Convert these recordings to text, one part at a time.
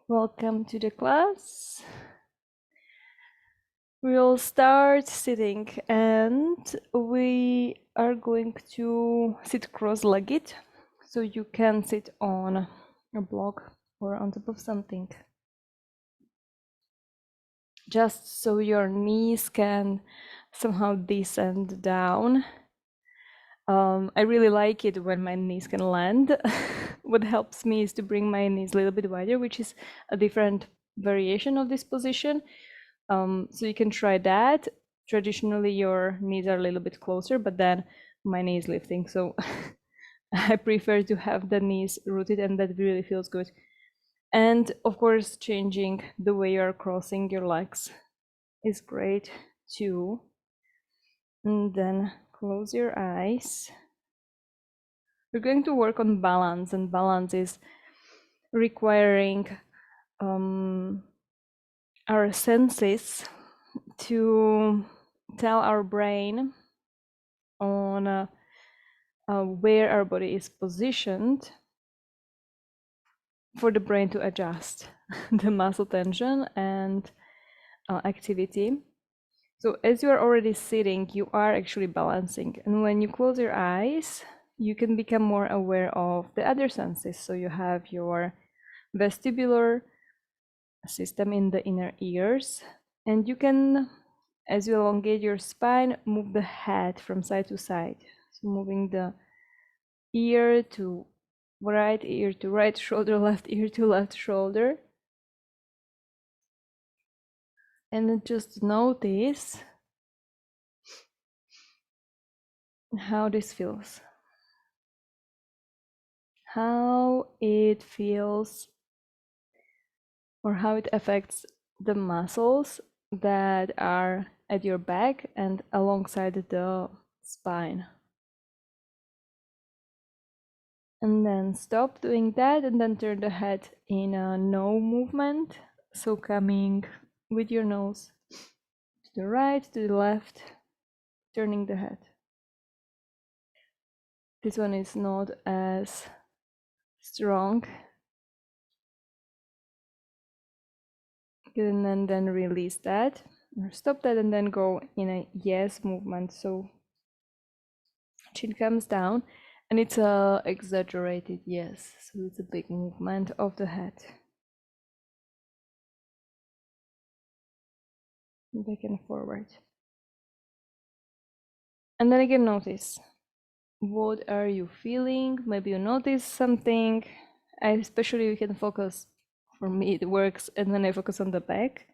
Welcome to the class. We'll start sitting and we are going to sit cross-legged, so you can sit on a block or on top of something. Just so your knees can somehow descend down. I really like it when my knees can land. What helps me is to bring my knees a little bit wider, which is a different variation of this position. So you can try that. Traditionally, your knees are a little bit closer, but then my knee is lifting. So I prefer to have the knees rooted, and that really feels good. And of course, changing the way you're crossing your legs is great too. And then close your eyes. We're going to work on balance, and balance is requiring our senses to tell our brain on where our body is positioned for the brain to adjust the muscle tension and activity. So as you are already sitting, you are actually balancing. And when you close your eyes, you can become more aware of the other senses. So you have your vestibular system in the inner ears, and you can, as you elongate your spine, move the head from side to side. So moving the ear to right ear to right shoulder, left ear to left shoulder. And then just notice how this feels. How it feels or how it affects the muscles that are at your back and alongside the spine. And then stop doing that and then turn the head in a no movement. So coming with your nose to the right, to the left, turning the head. This one is not as strong. And then release that, or stop that, and then go in a yes movement. So chin comes down, and it's a exaggerated yes. So it's a big movement of the head. Back and forward. And then again, notice. What are you feeling? Maybe you notice something. Especially you can focus, for me it works, and then I focus on the back.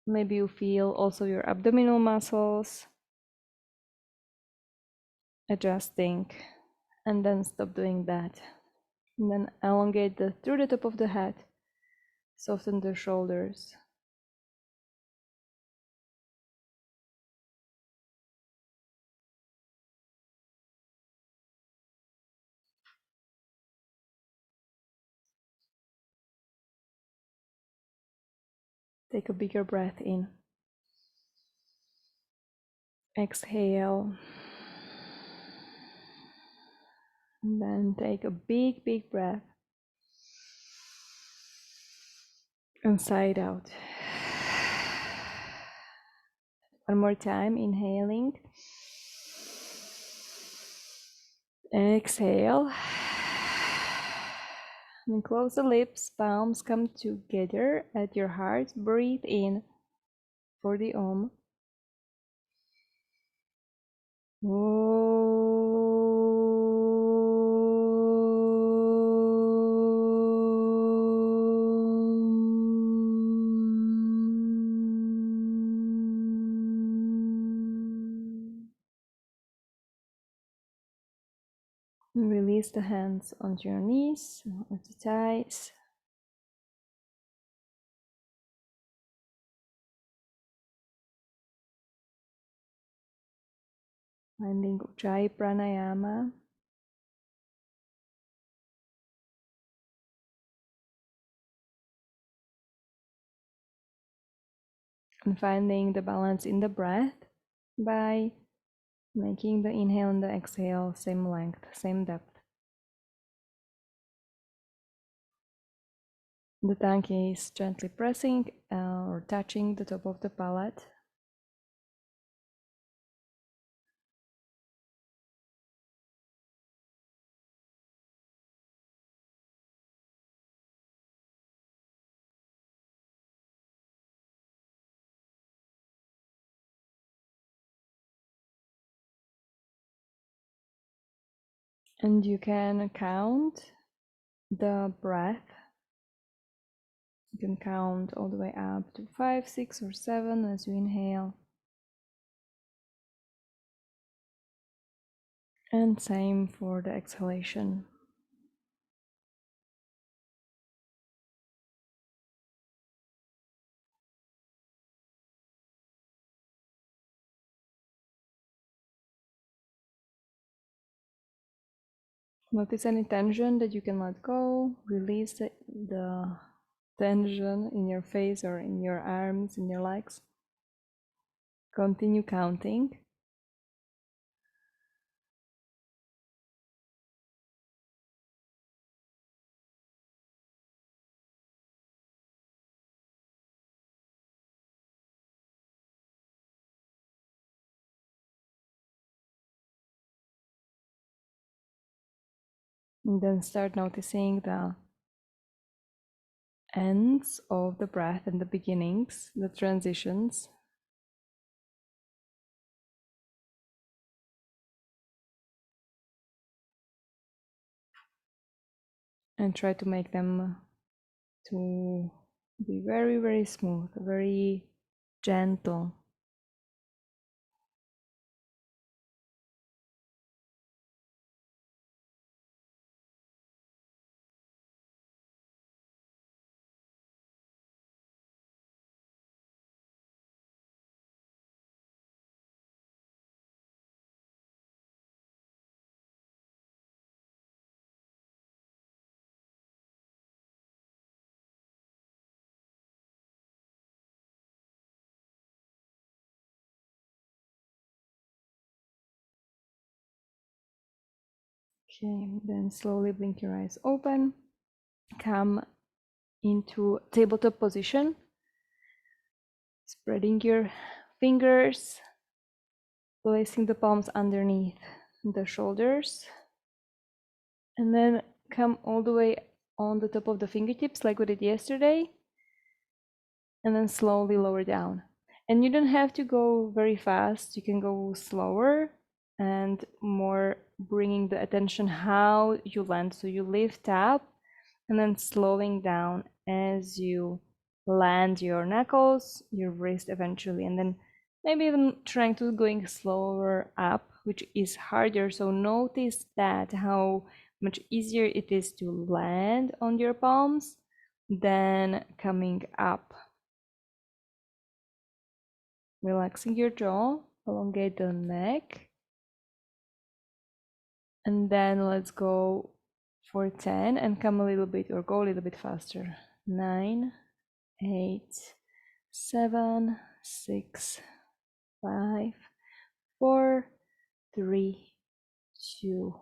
Maybe you feel also your abdominal muscles adjusting, and then stop doing that. And then elongate through the top of the head, soften the shoulders. Take a bigger breath in. Exhale. And then take a big, big breath. And sigh it out. One more time, inhaling. Exhale. And close the lips, palms come together at your heart. Breathe in for the Om. Release the hands onto your knees, onto the thighs. Finding Ujjayi Pranayama. And finding the balance in the breath by making the inhale and the exhale same length, same depth. The tongue is gently pressing or touching the top of the palate. And you can count the breath. You can count all the way up to 5, 6, or 7 as you inhale. And same for the exhalation. Notice any tension that you can let go. Release the tension in your face or in your arms, in your legs. Continue counting. And then start noticing the ends of the breath and the beginnings, the transitions. And try to make them to be very, very smooth, very gentle. Okay, then slowly blink your eyes open. Come into tabletop position. Spreading your fingers, placing the palms underneath the shoulders. And then come all the way on the top of the fingertips like we did yesterday. And then slowly lower down. And you don't have to go very fast. You can go slower and more bringing the attention how you land. So you lift up and then slowing down as you land your knuckles, your wrist eventually, and then maybe even trying to going slower up, which is harder. So notice that how much easier it is to land on your palms than coming up. Relaxing your jaw, elongate the neck. And then let's go for 10 and come a little bit or go a little bit faster. 9, 8, 7, 6, 5, 4, 3, 2,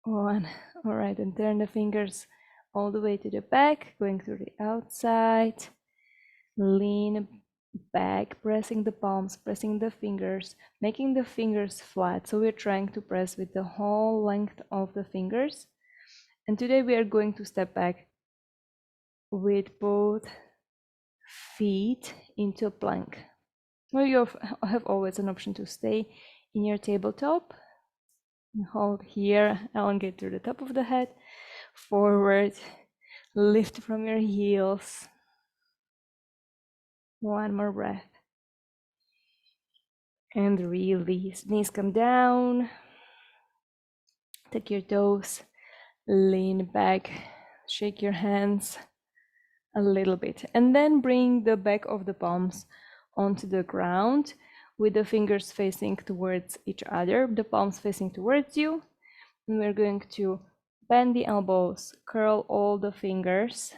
1. All right, and turn the fingers all the way to the back, going through the outside. Lean back, pressing the palms, pressing the fingers, making the fingers flat. So we're trying to press with the whole length of the fingers. And today we are going to step back with both feet into a plank. Well, you have always an option to stay in your tabletop. Hold here, elongate through the top of the head, forward, lift from your heels. One more breath. And release. Knees come down. Take your toes, lean back, shake your hands a little bit, and then bring the back of the palms onto the ground with the fingers facing towards each other, the palms facing towards you. And we're going to bend the elbows, curl all the fingers,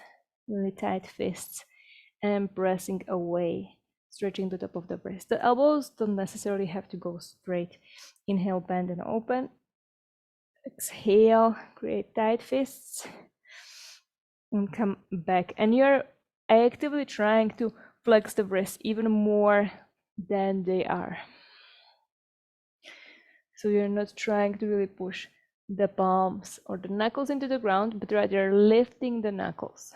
really tight fists, and pressing away, stretching the top of the wrist. The elbows don't necessarily have to go straight. Inhale, bend and open. Exhale, create tight fists. and come back. And you're actively trying to flex the wrists even more than they are. So you're not trying to really push the palms or the knuckles into the ground, but rather lifting the knuckles.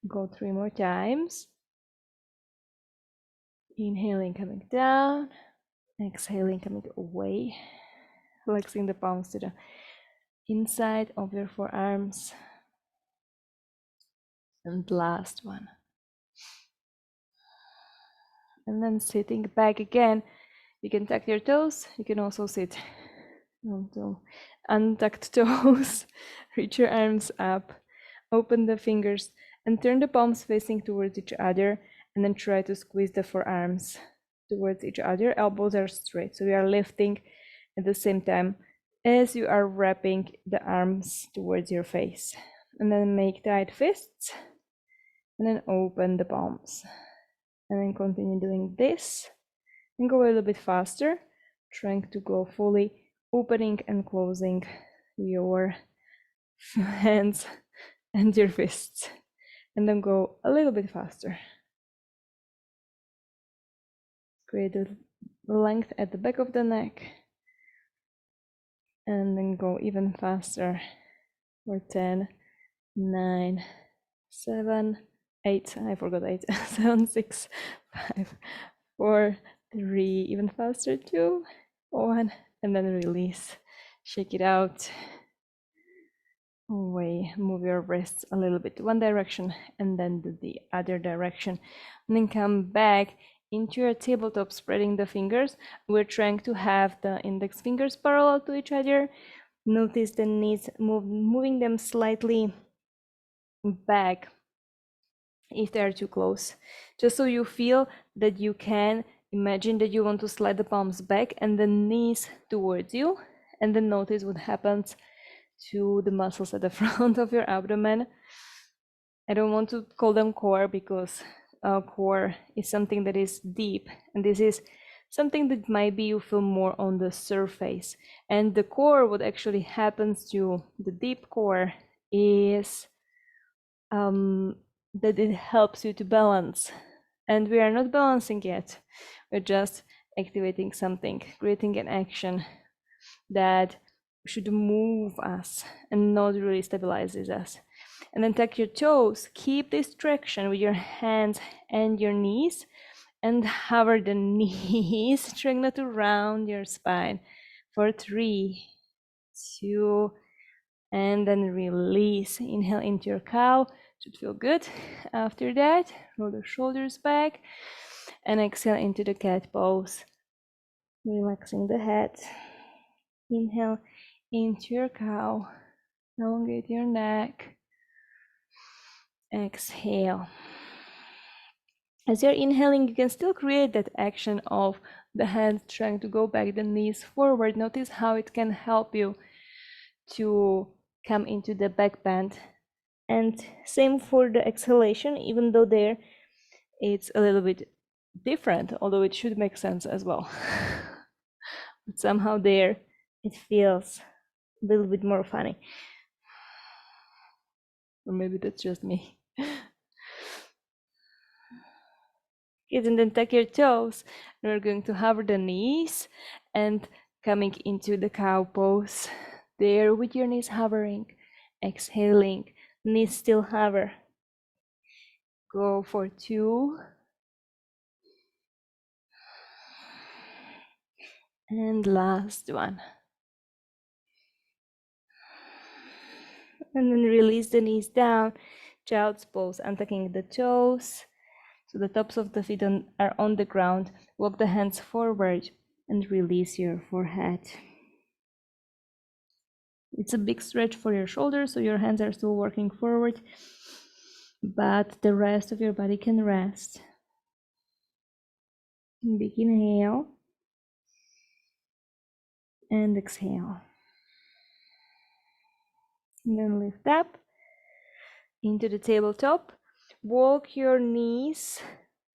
Go 3 more times. Inhaling, coming down. Exhaling, coming away. Flexing the palms to the inside of your forearms. And last one. And then sitting back again. You can tuck your toes. You can also sit on untucked toes. Reach your arms up. Open the fingers and turn the palms facing towards each other, and then try to squeeze the forearms towards each other. Elbows are straight, so we are lifting at the same time as you are wrapping the arms towards your face. And then make tight fists, and then open the palms. And then continue doing this, and go a little bit faster, trying to go fully opening and closing your hands and your fists, and then go a little bit faster. Create a length at the back of the neck, and then go even faster for 10, 9, 7, 8, I forgot 8, 7, 6, 5, 4, 3, even faster, 2, 1, and then release. Shake it out. Away, move your wrists a little bit one direction and then the other direction, and then come back into your tabletop, spreading the fingers. We're trying to have the index fingers parallel to each other. Notice the knees, moving them slightly back if they are too close, just so you feel that you can imagine that you want to slide the palms back and the knees towards you, and then notice what happens to the muscles at the front of your abdomen. I don't want to call them core, because core is something that is deep, and this is something that might be you feel more on the surface. And the core, what actually happens to the deep core is that it helps you to balance. And we are not balancing yet. We're just activating something, creating an action that should move us and not really stabilizes us. And then tuck your toes. Keep this traction with your hands and your knees, and hover the knees, trying not to round your spine for 3, 2, and then release. Inhale into your cow. Should feel good. After that, roll the shoulders back and exhale into the cat pose, relaxing the head. Inhale into your cow, elongate your neck. Exhale. As you're inhaling, you can still create that action of the hands trying to go back, the knees forward. Notice how it can help you to come into the back bend. And same for the exhalation, even though there it's a little bit different, although it should make sense as well. But somehow there it feels a little bit more funny. Or maybe that's just me. And then tuck your toes. And we're going to hover the knees and coming into the cow pose. There with your knees hovering, exhaling, knees still hover. Go for 2. And last one. And then release the knees down, child's pose, untucking the toes. So the tops of the feet are on the ground. Walk the hands forward and release your forehead. It's a big stretch for your shoulders, so your hands are still working forward, but the rest of your body can rest. Big inhale and exhale. And then lift up into the tabletop. Walk your knees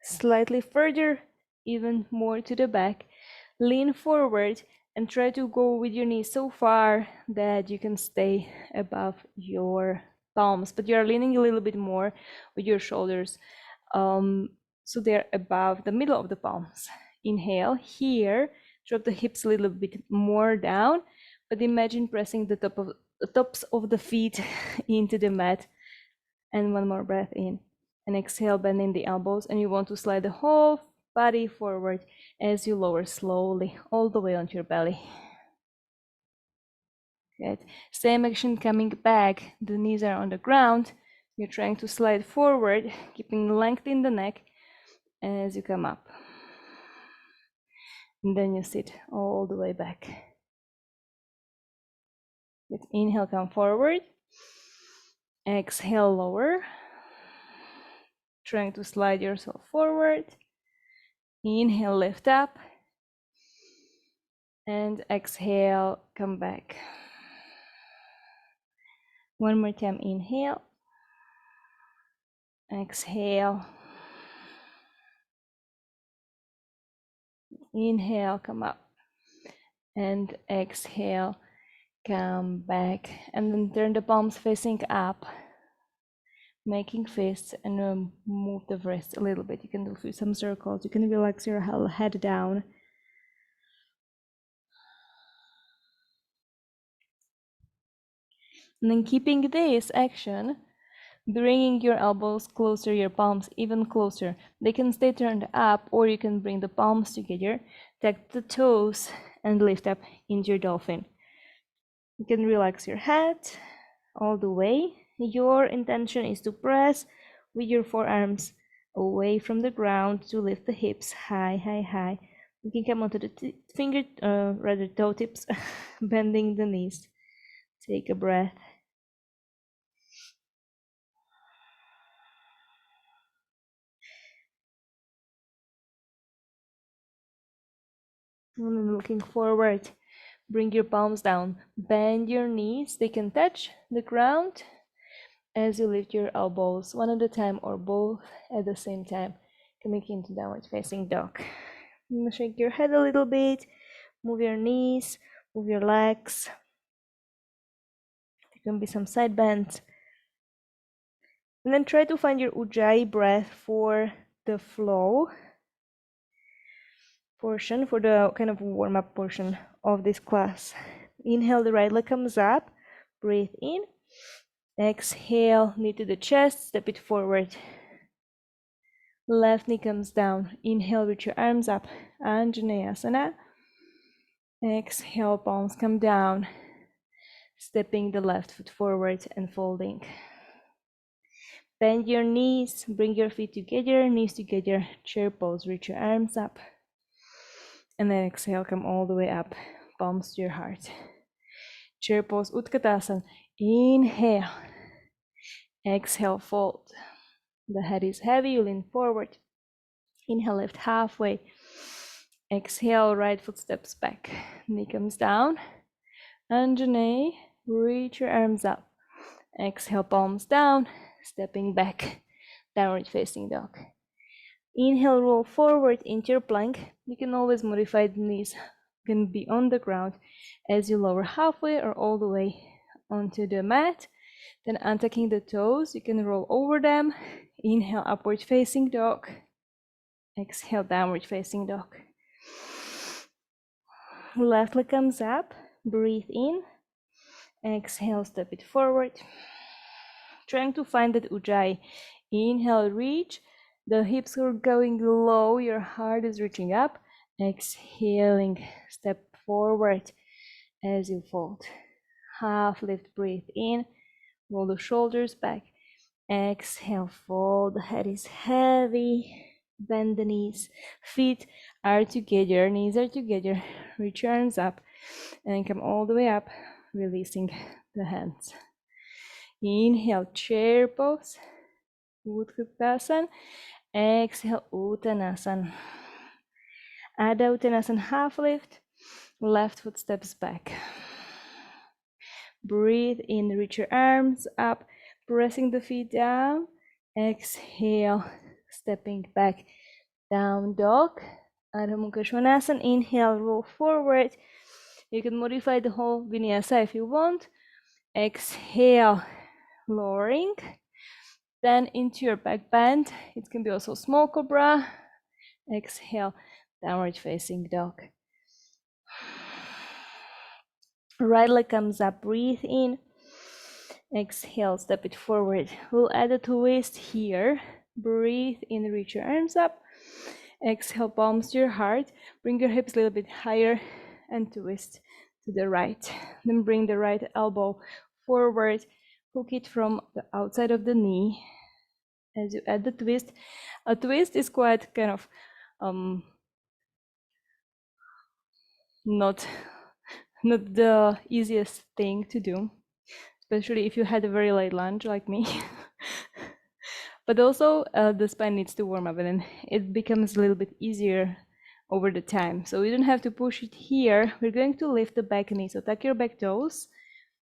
slightly further, even more to the back. Lean forward And try to go with your knees so far that you can stay above your palms, but you're leaning a little bit more with your shoulders, so they're above the middle of the palms. Inhale here, drop the hips a little bit more down, but imagine pressing the tops of the feet into the mat. And one more breath in, and exhale, bending the elbows, and you want to slide the whole body forward as you lower slowly all the way onto your belly. Good. Same action coming back. The knees are on the ground. You're trying to slide forward, keeping length in the neck as you come up. And then you sit all the way back. Good. Inhale, come forward. Exhale, lower. Trying to slide yourself forward. Inhale, lift up. And exhale, come back. One more time, inhale. Exhale. Inhale, come up. And exhale, come back. And then turn the palms facing up, making fists, and move the wrists a little bit. You can do some circles. You can relax your head down. And then keeping this action, bringing your elbows closer, your palms even closer. They can stay turned up, or you can bring the palms together, tuck the toes, and lift up into your dolphin. You can relax your head all the way. Your intention is to press with your forearms away from the ground to lift the hips high, high, high. You can come onto the toe tips, bending the knees. Take a breath. And then looking forward, bring your palms down. Bend your knees. They can touch the ground as you lift your elbows one at a time or both at the same time. Coming into downward facing dog. Shake your head a little bit. Move your knees. Move your legs. There can be some side bends. And then try to find your Ujjayi breath for the flow portion, for the kind of warm-up portion of this class. Inhale, the right leg comes up. Breathe in. Exhale, knee to the chest, step it forward. Left knee comes down. Inhale, reach your arms up. Anjaneyasana. Exhale, palms come down. Stepping the left foot forward and folding. Bend your knees, bring your feet together, knees together, chair pose, reach your arms up. And then exhale, come all the way up, palms to your heart. Chair pose, Utkatasana. Inhale. Exhale, fold. The head is heavy, you lean forward. Inhale, lift halfway. Exhale, right foot steps back. Knee comes down. Anjaney, reach your arms up. Exhale, palms down, stepping back, downward facing dog. Inhale, roll forward into your plank. You can always modify the knees. You can be on the ground as you lower halfway or all the way onto the mat. Then untucking the toes, you can roll over them. Inhale, upward facing dog. Exhale, downward facing dog. Left leg comes up. Breathe in. Exhale, step it forward. Trying to find that Ujjayi. Inhale, reach. The hips are going low. Your heart is reaching up. Exhaling, step forward as you fold. Half lift, breathe in. Roll the shoulders back. Exhale, fold. The head is heavy. Bend the knees. Feet are together. Knees are together. Reach your arms up. And come all the way up, releasing the hands. Inhale, chair pose. Utkatasana. Exhale, Uttanasana. Adha Uttanasana, half lift. Left foot steps back. Breathe in, reach your arms up, pressing the feet down. Exhale, stepping back. Down dog. Adha Mukha Svanasana. Inhale, roll forward. You can modify the whole vinyasa if you want. Exhale, lowering. Then into your back bend. It can be also small cobra. Exhale, downward facing dog. Right leg comes up, breathe in. Exhale, step it forward. We'll add a twist here. Breathe in, reach your arms up. Exhale, palms to your heart. Bring your hips a little bit higher and twist to the right. Then bring the right elbow forward. Hook it from the outside of the knee as you add the twist. A twist is quite kind of not the easiest thing to do, especially if you had a very light lunch like me. But also the spine needs to warm up, and then it becomes a little bit easier over the time. So you don't have to push it here. We're going to lift the back knee. So tuck your back toes,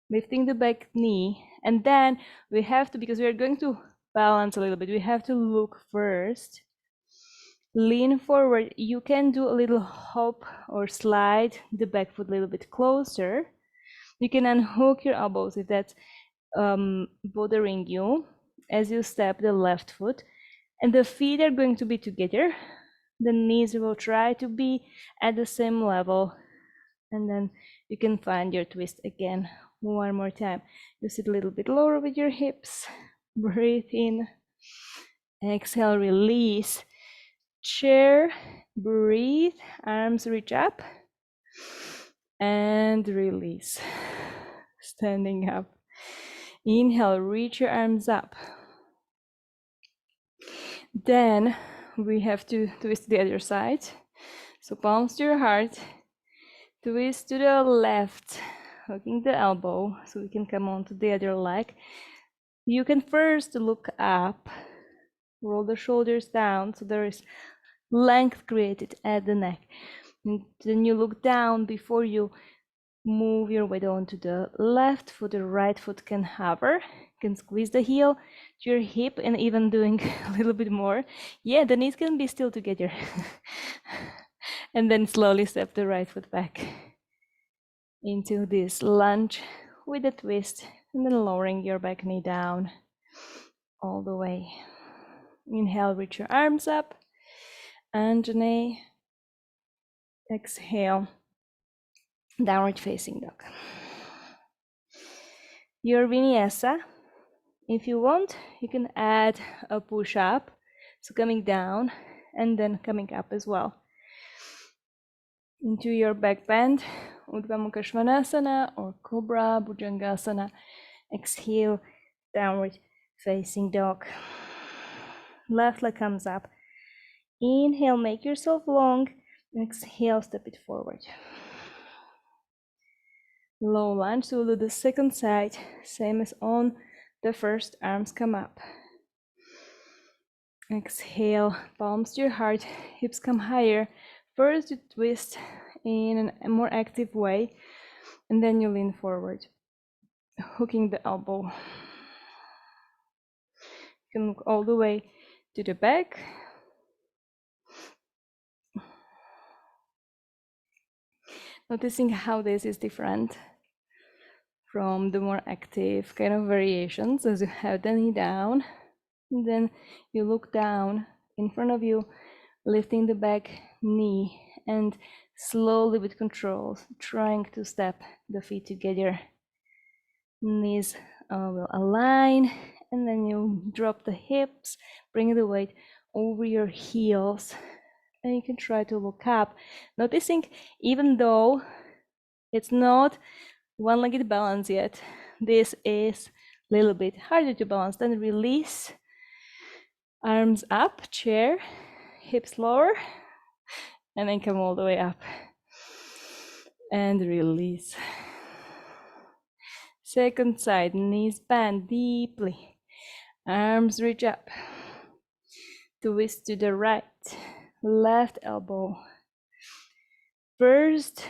lifting the back knee, and then we have to, because we are going to balance a little bit, we have to look first. Lean forward. You can do a little hop or slide the back foot a little bit closer. You can unhook your elbows if that's bothering you as you step the left foot, and the feet are going to be together. The knees will try to be at the same level, and then you can find your twist again. One more time. You sit a little bit lower with your hips. Breathe in. Exhale, release. Chair, breathe, arms reach up, and release. Standing up. Inhale, reach your arms up. Then we have to twist the other side. So palms to your heart, twist to the left, hooking the elbow so we can come on to the other leg. You can first look up, roll the shoulders down so there is length created at the neck. And then you look down before you move your weight onto the left foot. The right foot can hover. You can squeeze the heel to your hip, and even doing a little bit more. Yeah, the knees can be still together. And then slowly step the right foot back into this lunge with a twist, and then lowering your back knee down all the way. Inhale, reach your arms up. Anjane. Exhale, downward facing dog. Your vinyasa, if you want, you can add a push up. So coming down and then coming up as well. Into your back bend, Urdhva Mukha Svanasana or Cobra, Bhujangasana. Exhale, downward facing dog. Left leg comes up. Inhale, make yourself long. Exhale, step it forward. Low lunge, so we'll do the second side, same as on the first. Arms come up. Exhale, palms to your heart, hips come higher. First you twist in a more active way, and then you lean forward, hooking the elbow. You can look all the way to the back. Noticing how this is different from the more active kind of variations as you have the knee down. And then you look down in front of you, lifting the back knee and slowly with control, trying to step the feet together. Knees will align, and then you drop the hips, bring the weight over your heels, and you can try to look up, noticing even though it's not one-legged balance yet, this is a little bit harder to balance. Then release, arms up, chair, hips lower, and then come all the way up and release. Second side, knees bend deeply, arms reach up, twist to the right, left elbow. First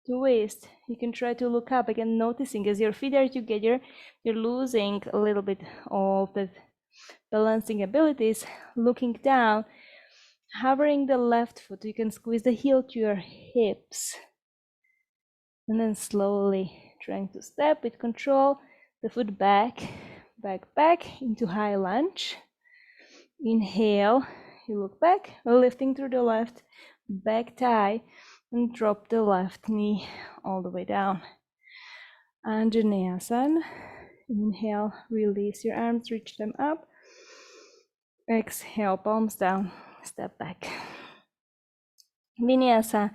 twist, you can try to look up again, noticing as your feet are together, you're losing a little bit of the balancing abilities. Looking down, hovering the left foot, you can squeeze the heel to your hips. And then slowly trying to step with control, the foot back, back into high lunge. Inhale, you look back, lifting through the left back thigh, and drop the left knee all the way down. Anjaneyasana. Inhale, release your arms, reach them up. Exhale, palms down, step back. Vinyasa,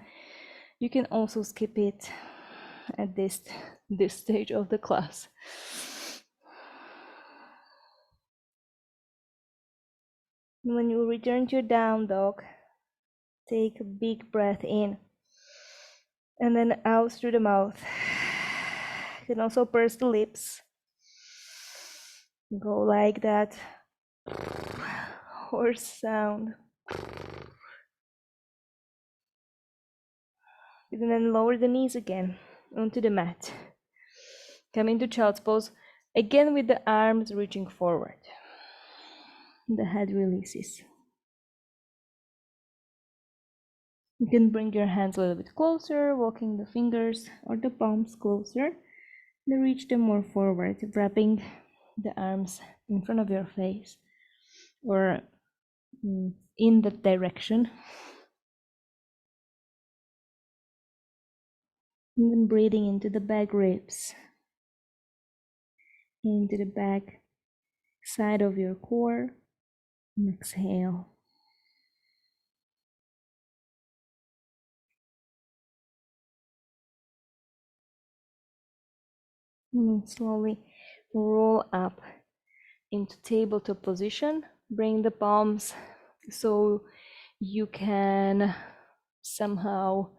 you can also skip it at this stage of the class. When you return to your down dog, take a big breath in and then out through the mouth. You can also purse the lips. Go like that. Horse sound. And then lower the knees again onto the mat. Come into child's pose, again with the arms reaching forward. The head releases. You can bring your hands a little bit closer, walking the fingers or the palms closer, and reach them more forward, wrapping the arms in front of your face or in that direction. And then breathing into the back ribs, into the back side of your core. And exhale. And slowly roll up into tabletop position. Bring the palms so you can somehow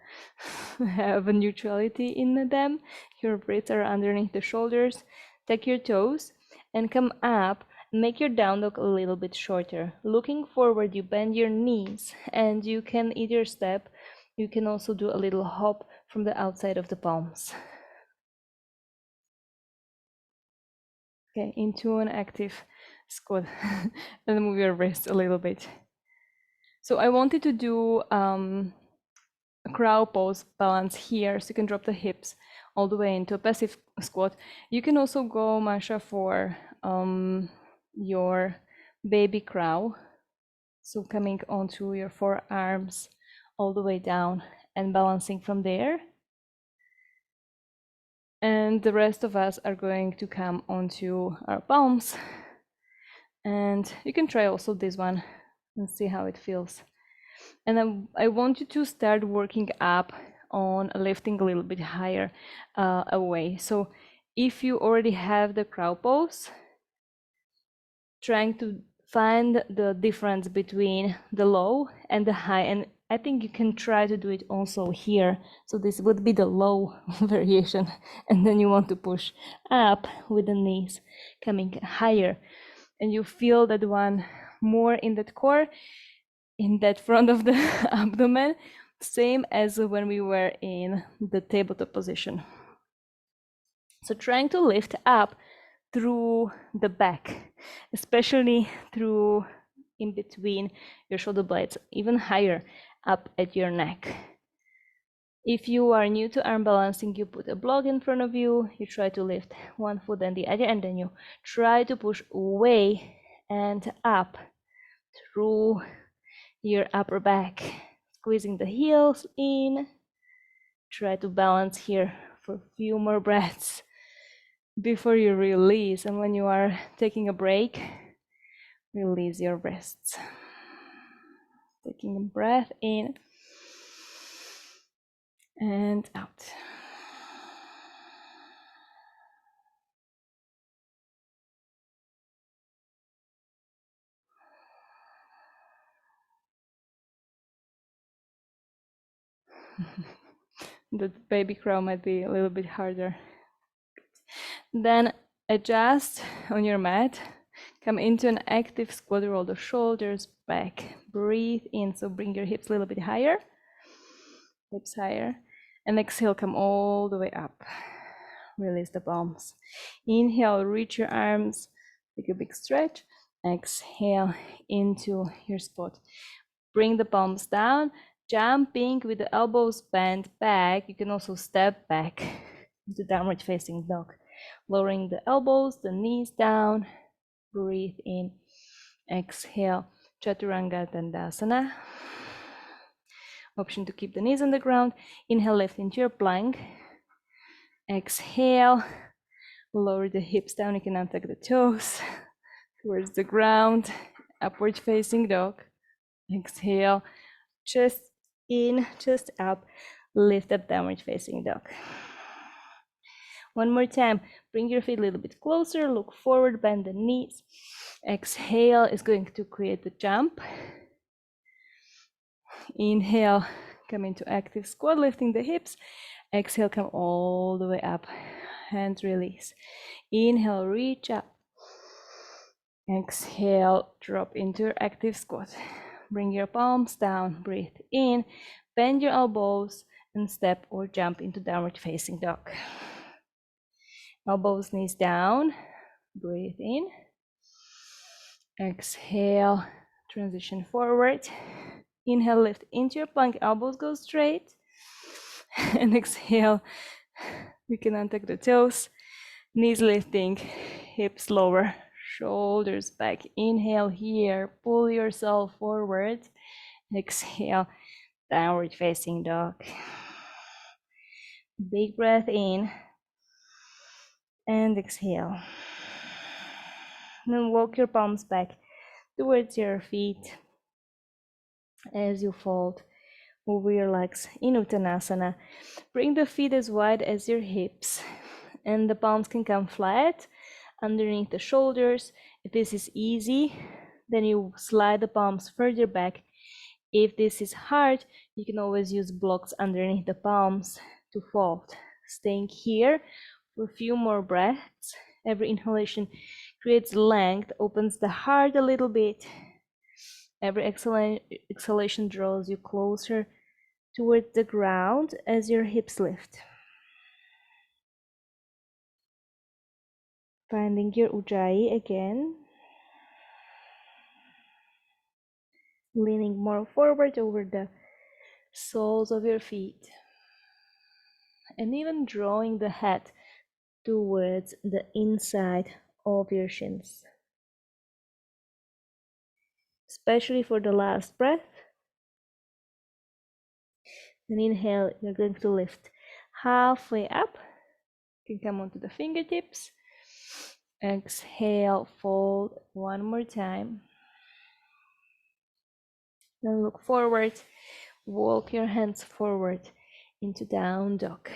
have a neutrality in them. Your wrists are underneath the shoulders. Take your toes and come up. Make your down dog a little bit shorter. Looking forward, you bend your knees and you can either step. You can also do a little hop from the outside of the palms. Okay, into an active squat and move your wrist a little bit. So I wanted to do a crow pose balance here, so you can drop the hips all the way into a passive squat. You can also go, Masha, for your baby crow. So coming onto your forearms all the way down and balancing from there. And the rest of us are going to come onto our palms. And you can try also this one and see how it feels. And I want you to start working up on lifting a little bit higher away. So if you already have the crow pose, trying to find the difference between the low and the high. And I think you can try to do it also here. So this would be the low variation. And then you want to push up with the knees coming higher. And you feel that one more in that core, in that front of the abdomen, same as when we were in the tabletop position. So trying to lift up through the back, especially through in between your shoulder blades, even higher up at your neck. If you are new to arm balancing, you put a block in front of you, you try to lift one foot and the other, and then you try to push away and up through your upper back, squeezing the heels in. Try to balance here for a few more breaths before you release. And when you are taking a break, release your wrists. Taking a breath in and out. The baby crow might be a little bit harder. Then adjust on your mat. Come into an active squat, roll the shoulders back. Breathe in, so bring your hips a little bit higher. Hips higher. And exhale, come all the way up. Release the palms. Inhale, reach your arms. Take a big stretch. Exhale into your spot. Bring the palms down jumping with the elbows bent back. You can also step back into downward facing dog, lowering the elbows, the knees down. Breathe in, exhale, Chaturanga Dandasana. Option to keep the knees on the ground. Inhale, lift into your plank. Exhale, lower the hips down. You can untuck the toes towards the ground. Upward facing dog. Exhale, chest in, chest up. Lift up, downward facing dog. One more time. Bring your feet a little bit closer. Look forward, bend the knees. Exhale is going to create the jump. Inhale, come into active squat, lifting the hips. Exhale, come all the way up. Hands release. Inhale, reach up. Exhale, drop into your active squat. Bring your palms down, breathe in, bend your elbows, and step or jump into downward facing dog. Elbows, knees down, breathe in. Exhale, transition forward. Inhale, lift into your plank, elbows go straight. And exhale, we can untuck the toes, knees lifting, hips lower, shoulders back. Inhale here, pull yourself forward. Exhale, downward facing dog. Big breath in and exhale. Then walk your palms back towards your feet as you fold over your legs in Uttanasana. Bring the feet as wide as your hips, and the palms can come flat underneath the shoulders. If this is easy, then you slide the palms further back. If this is hard, you can always use blocks underneath the palms to fold. Staying here for a few more breaths. Every inhalation creates length, opens the heart a little bit. Every exhalation draws you closer towards the ground as your hips lift. Finding your Ujjayi again. Leaning more forward over the soles of your feet. And even drawing the head towards the inside of your shins. Especially for the last breath. Then inhale, you're going to lift halfway up. You can come onto the fingertips. Exhale, fold one more time. Then look forward. Walk your hands forward into down dog.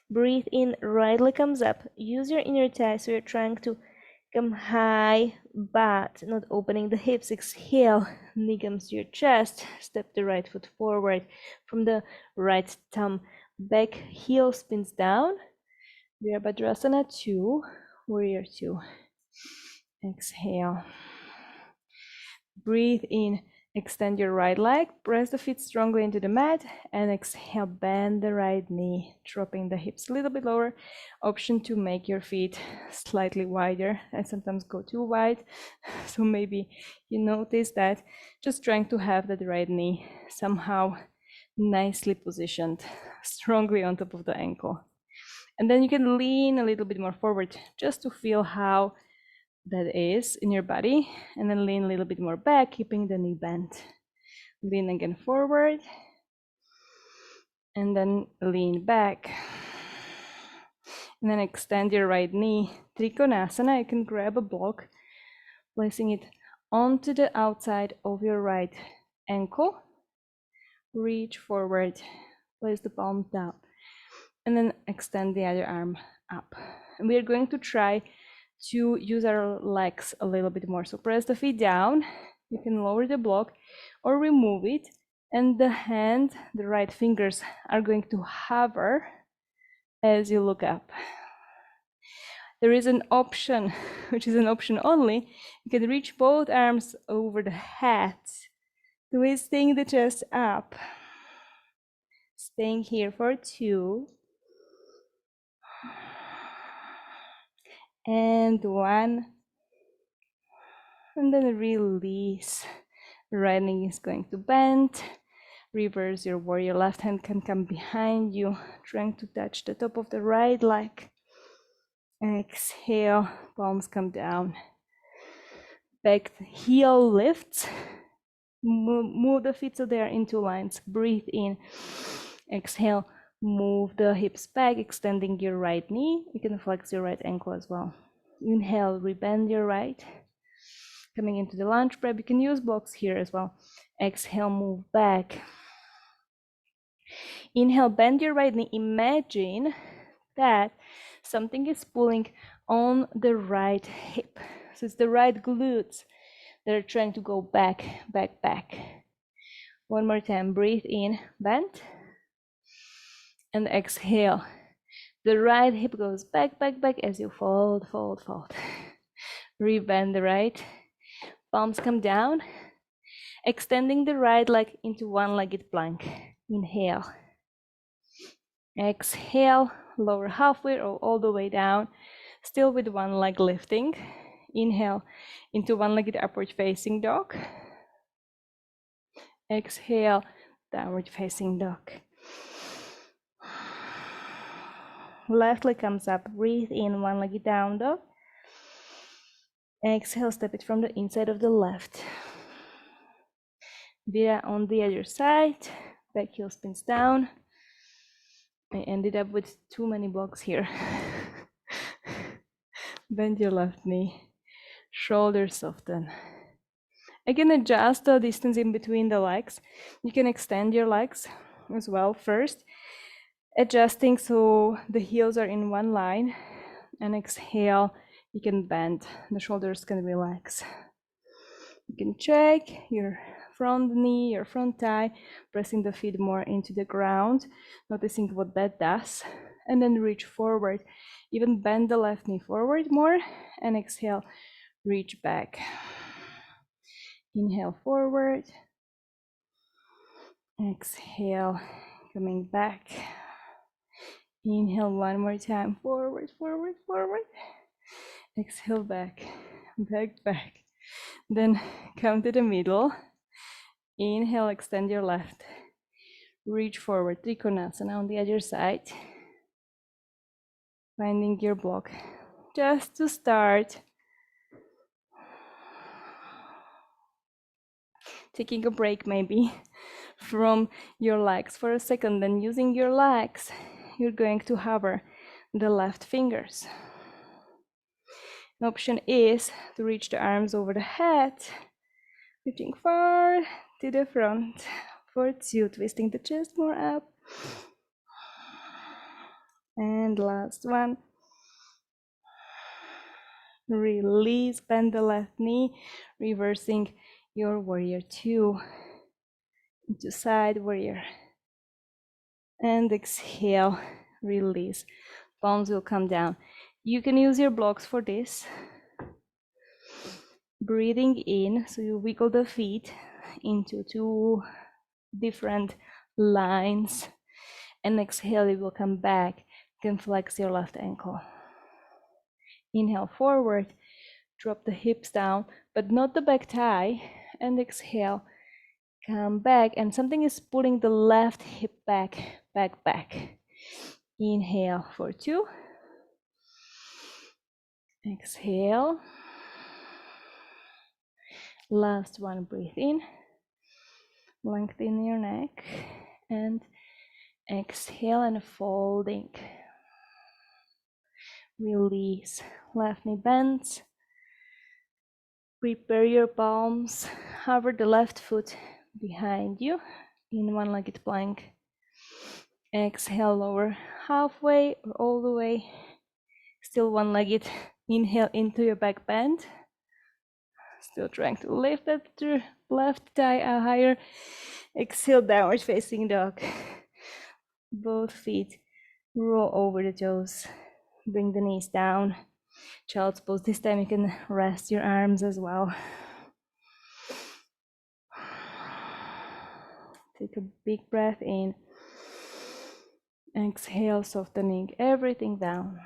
Breathe in, right leg comes up. Use your inner thigh so you're trying to come high, but not opening the hips. Exhale, knee comes to your chest. Step the right foot forward from the right thumb. Back heel spins down. Virabhadrasana 2, Warrior 2. Exhale. Breathe in. Extend your right leg, press the feet strongly into the mat, and exhale, bend the right knee, dropping the hips a little bit lower. Option to make your feet slightly wider. I sometimes go too wide, so maybe you notice that. Just trying to have that right knee somehow nicely positioned, strongly on top of the ankle. And then you can lean a little bit more forward just to feel how that is in your body, and then lean a little bit more back, keeping the knee bent. Lean again forward, and then lean back. And then extend your right knee. Trikonasana, you can grab a block, placing it onto the outside of your right ankle. Reach forward, place the palm down, and then extend the other arm up. And we are going to try to use our legs a little bit more. So press the feet down, you can lower the block or remove it, and the hand, the right fingers are going to hover as you look up. There is an option, which is an option only. You can reach both arms over the head, twisting the chest up. Staying here for 2. And 1, and then release. Right knee is going to bend, Reverse your warrior. Left hand can come behind you, trying to touch the top of the right leg. Exhale, palms come down. Back heel lifts. Move the feet so they are in two lines. Breathe in. Exhale, move the hips back, extending your right knee. You can flex your right ankle as well. Inhale, rebend your right. Coming into the lunge prep, you can use blocks here as well. Exhale, move back. Inhale, bend your right knee. Imagine that something is pulling on the right hip. So it's the right glutes that are trying to go back, back, back. One more time, breathe in, bend, and exhale. The right hip goes back, back, back as you fold, fold, fold. Rebend the right, palms come down, extending the right leg into one-legged plank. Inhale. Exhale, lower halfway or all the way down, still with one leg lifting. Inhale into one-legged upward facing dog. Exhale, downward facing dog. Left leg comes up, breathe in, one-legged down dog. Exhale, step it from the inside of the left. Vira on the other side, back heel spins down. I ended up with too many blocks here. Bend your left knee, shoulders soften. I can adjust the distance in between the legs. You can extend your legs as well first, adjusting so the heels are in one line, and exhale, you can bend, the shoulders can relax. You can check your front knee, your front thigh, pressing the feet more into the ground, noticing what that does, and then reach forward. Even bend the left knee forward more, and exhale, reach back. Inhale forward. Exhale, coming back. Inhale one more time, forward, forward, forward. Exhale back, back, back. Then come to the middle. Inhale, extend your left. Reach forward, Trikonasana on the other side. Finding your block. Just to start, taking a break maybe from your legs for a second, then using your legs, you're going to hover the left fingers. An option is to reach the arms over the head, reaching far to the front for 2, twisting the chest more up. And last one. Release, bend the left knee, reversing your warrior 2 into side warrior. And exhale, release. Palms will come down. You can use your blocks for this. Breathing in, so you wiggle the feet into 2 different lines. And exhale, you will come back. You can flex your left ankle. Inhale forward, drop the hips down, but not the back thigh. And exhale, come back. And something is pulling the left hip back, back, back. Inhale for 2. Exhale. Last one, breathe in. Lengthen your neck. And exhale and folding. Release. Left knee bends. Prepare your palms. Hover the left foot behind you in one-legged plank. Exhale, lower halfway or all the way. Still one-legged. Inhale into your back bend. Still trying to lift that left thigh higher. Exhale, downward facing dog. Both feet roll over the toes. Bring the knees down. Child's pose. This time you can rest your arms as well. Take a big breath in. Exhale, softening everything down.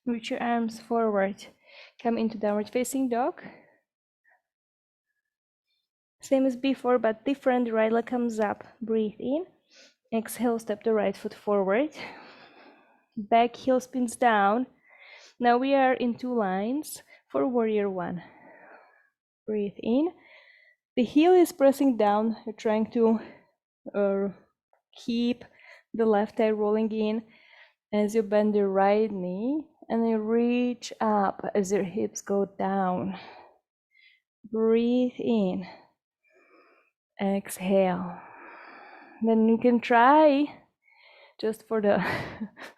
Reach your arms forward. Come into downward facing dog. Same as before, but different. Right leg comes up. Breathe in. Exhale, step the right foot forward. Back heel spins down. Now we are in two lines for warrior one. Breathe in. The heel is pressing down. You're trying to keep the left thigh rolling in as you bend your right knee, and you reach up as your hips go down. Breathe in. Exhale. Then you can try, just for the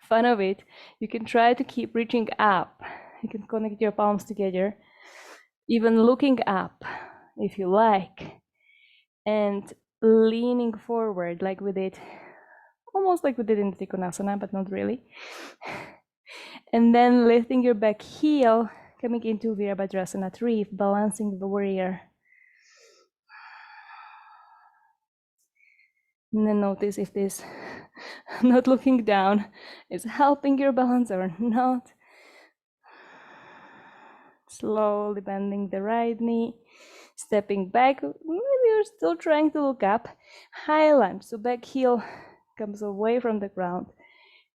fun of it, you can try to keep reaching up. You can connect your palms together, even looking up if you like, and leaning forward like we did, almost like we did in Trikonasana, but not really. And then lifting your back heel, coming into Virabhadrasana 3, balancing the warrior. And then notice if this not looking down is helping your balance or not. Slowly bending the right knee, stepping back. Maybe you're still trying to look up. High lunge, so back heel comes away from the ground.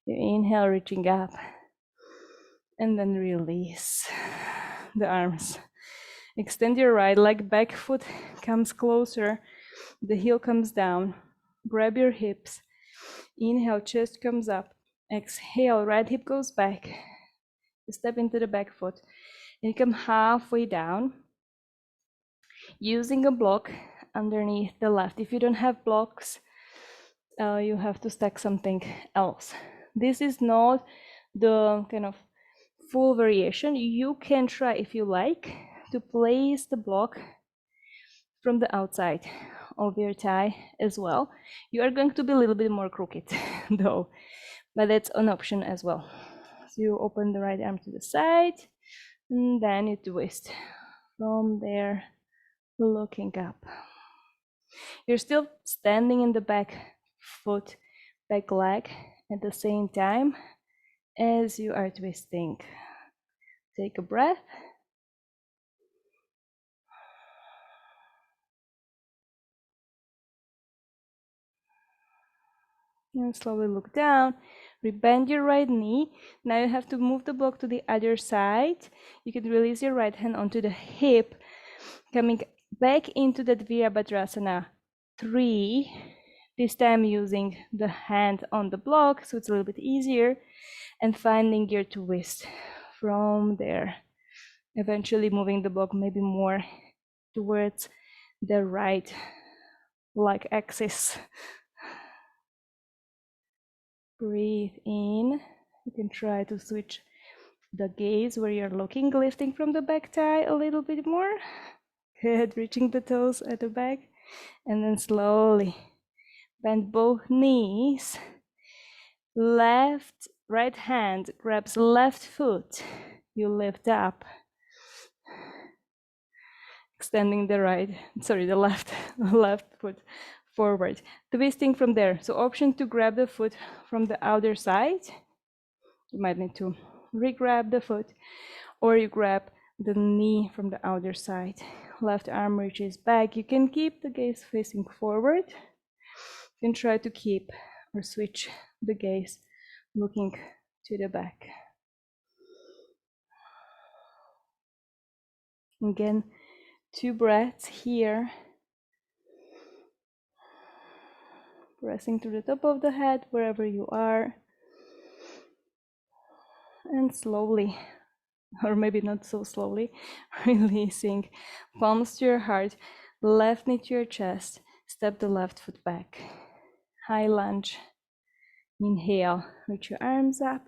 You inhale, reaching up. And then release the arms. Extend your right leg, back foot comes closer. The heel comes down. Grab your hips. Inhale, chest comes up. Exhale, right hip goes back. Step into the back foot. And you come halfway down, using a block underneath the left. If you don't have blocks, you have to stack something else. This is not the kind of full variation. You can try, if you like, to place the block from the outside of your thigh as well. You are going to be a little bit more crooked though, but that's an option as well. So you open the right arm to the side, and then you twist from there, looking up. You're still standing in the back foot, back leg at the same time as you are twisting. Take a breath. And slowly look down. Rebend your right knee. Now you have to move the block to the other side. You can release your right hand onto the hip, coming back into that Virabhadrasana 3. This time using the hand on the block, so it's a little bit easier, and finding your twist from there. Eventually moving the block maybe more towards the right leg axis. Breathe in. You can try to switch the gaze where you're looking, lifting from the back thigh a little bit more. Good, reaching the toes at the back. And then slowly bend both knees. Right hand grabs left foot. You lift up. Extending the left foot forward. Twisting from there. So option to grab the foot from the outer side. You might need to re-grab the foot, or you grab the knee from the outer side. Left arm reaches back. You can keep the gaze facing forward. You can try to keep or switch the gaze looking to the back. Again, 2 breaths here. Pressing to the top of the head wherever you are. And slowly, or maybe not so slowly, releasing palms to your heart, left knee to your chest, step the left foot back. High lunge. Inhale, reach your arms up.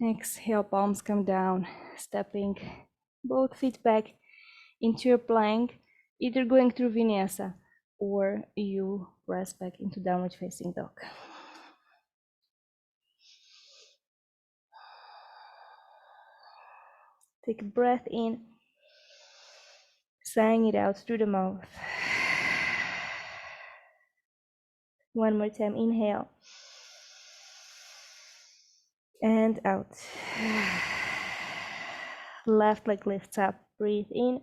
Exhale, palms come down, stepping both feet back into your plank, either going through vinyasa or you press back into downward facing dog. Take a breath in, sighing it out through the mouth. One more time, inhale. and out. Left leg lifts up, breathe in.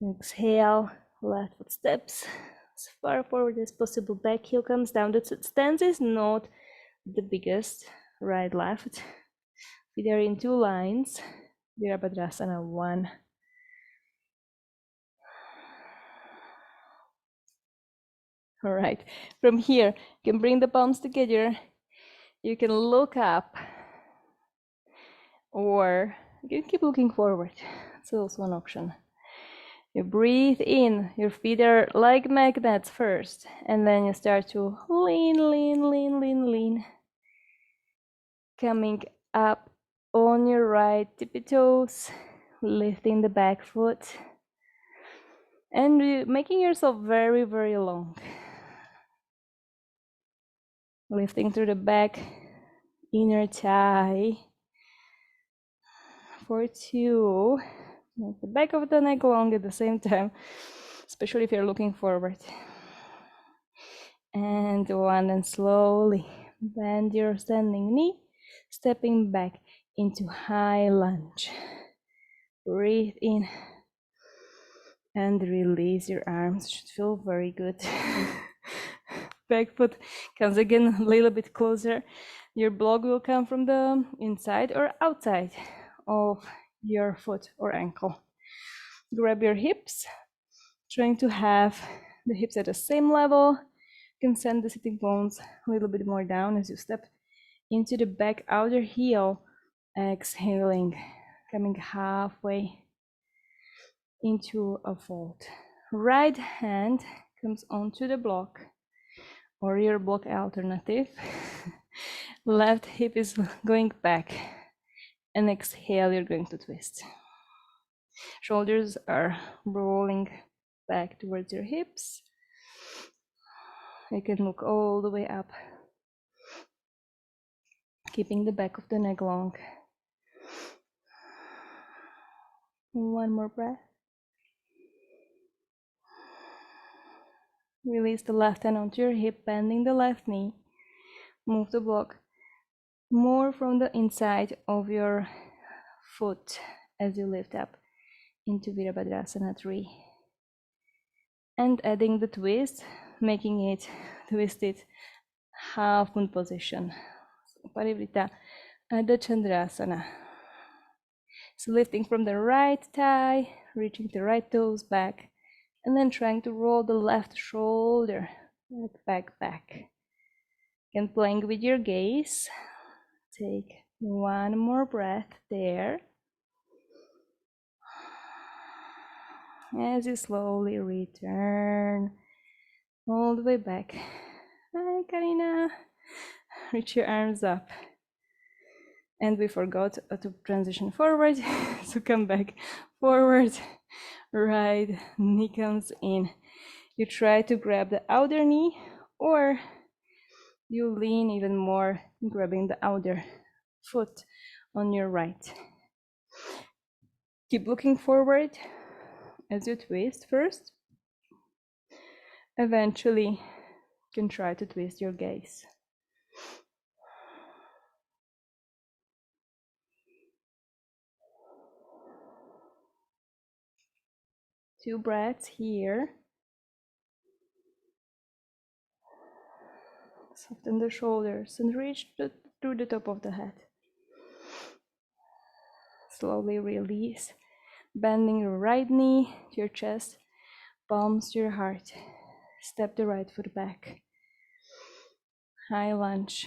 Exhale, left foot steps as far forward as possible, back heel comes down. The stance is not the biggest, right, left. Feet are in two lines, Virabhadrasana 1. All right, from here, you can bring the palms together. You can look up, or you can keep looking forward. It's also an option. You breathe in, your feet are like magnets first, and then you start to lean, lean, lean, lean, lean. Coming up on your right tippy toes, lifting the back foot, and making yourself very, very long. Lifting through the back, inner thigh. For 2. Make the back of the neck long at the same time, especially if you're looking forward. And 1, and slowly bend your standing knee, stepping back into high lunge. Breathe in and release your arms. Should feel very good. Back foot comes again a little bit closer. Your block will come from the inside or outside of your foot or ankle. Grab your hips, trying to have the hips at the same level. You can send the sitting bones a little bit more down as you step into the back outer heel. Exhaling, coming halfway into a fold. Right hand comes onto the block or your block alternative. Left hip is going back, and exhale, you're going to twist. Shoulders are rolling back towards your hips. You can look all the way up, keeping the back of the neck long. One more breath. Release the left hand onto your hip, bending the left knee. Move the block more from the inside of your foot as you lift up into Virabhadrasana 3. And adding the twist, making it twisted half moon position. Parivrita Ardha Chandrasana. So lifting from the right thigh, reaching the right toes back, and then trying to roll the left shoulder back. And playing with your gaze. Take one more breath there. As you slowly return all the way back. Hi, Karina. Reach your arms up. And we forgot to transition forward, so come back forward. Right knee comes in. You try to grab the outer knee, or you lean even more, grabbing the outer foot on your right. Keep looking forward as you twist first. Eventually, you can try to twist your gaze. Two breaths here. Soften the shoulders and reach through the top of the head. Slowly release, bending your right knee to your chest, palms to your heart. Step the right foot back. High lunge.